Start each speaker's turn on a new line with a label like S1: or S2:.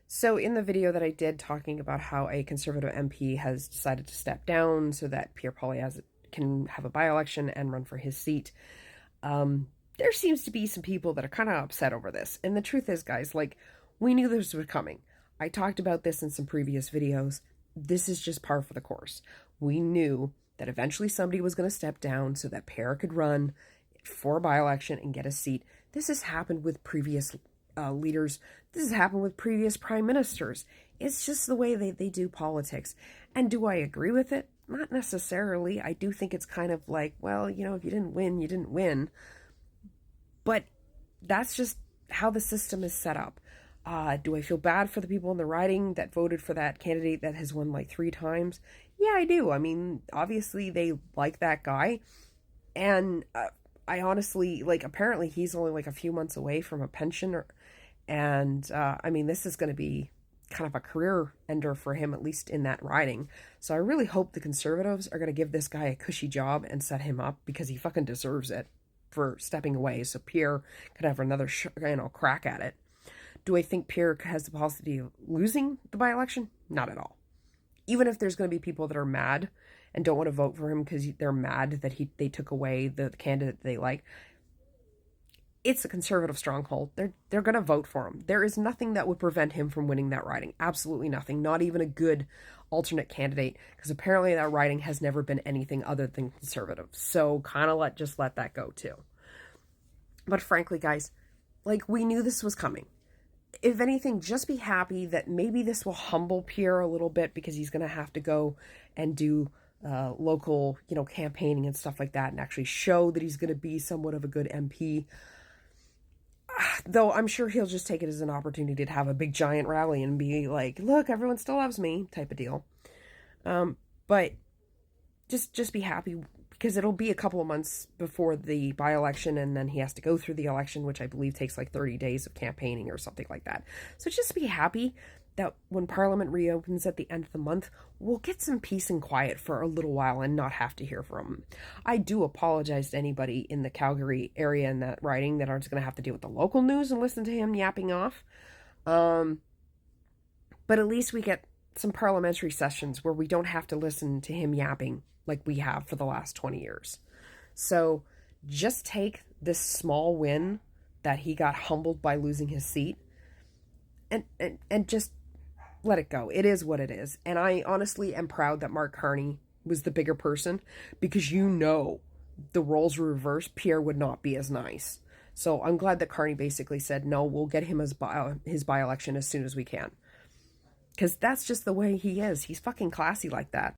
S1: So in the video that I did talking about how a Conservative MP has decided to step down so that Pierre Poilievre can have a by-election and run for his seat, there seems to be some people that are kind of upset over this. And the truth is, guys, like, we knew this was coming. I talked about this in some previous videos. This is just par for the course. We knew that eventually somebody was going to step down so that Pierre could run for a by-election and get a seat. This has happened with previous leaders. This has happened with previous prime ministers. It's just the way they do politics. And do I agree with it? Not necessarily. I do think it's kind of like, well, you know, if you didn't win, you didn't win. But that's just how the system is set up. Do I feel bad for the people in the riding that voted for that candidate that has won like 3 times? Yeah, I do. I mean, obviously they like that guy. And I honestly, like, apparently he's only like a few months away from a pension. I mean, this is going to be kind of a career ender for him, at least in that riding. So I really hope the Conservatives are going to give this guy a cushy job and set him up because he fucking deserves it for stepping away so Pierre can have another crack at it. Do I think Pierre has the possibility of losing the by-election? Not at all. Even if there's going to be people that are mad and don't want to vote for him because they're mad that they took away the candidate they like, it's a conservative stronghold. They're going to vote for him. There is nothing that would prevent him from winning that riding. Absolutely nothing. Not even a good alternate candidate, because apparently that riding has never been anything other than conservative. So kind of just let that go too. But frankly, guys, like, we knew this was coming. If anything, just be happy that maybe this will humble Pierre a little bit, because he's going to have to go and do local, campaigning and stuff like that, and actually show that he's going to be somewhat of a good MP. Though I'm sure he'll just take it as an opportunity to have a big giant rally and be like, look, everyone still loves me, type of deal. But just be happy, because it'll be a couple of months before the by-election, and then he has to go through the election, which I believe takes like 30 days of campaigning or something like that. So just be happy that when Parliament reopens at the end of the month, we'll get some peace and quiet for a little while and not have to hear from him. I do apologize to anybody in the Calgary area in that riding that are just going to have to deal with the local news and listen to him yapping off. But at least we get some parliamentary sessions where we don't have to listen to him yapping like we have for the last 20 years. So just take this small win that he got humbled by losing his seat and just let it go. It is what it is. And I honestly am proud that Mark Carney was the bigger person, because the roles were reversed. Pierre would not be as nice. So I'm glad that Carney basically said, no, we'll get him his by-election as soon as we can. Because that's just the way he is. He's fucking classy like that.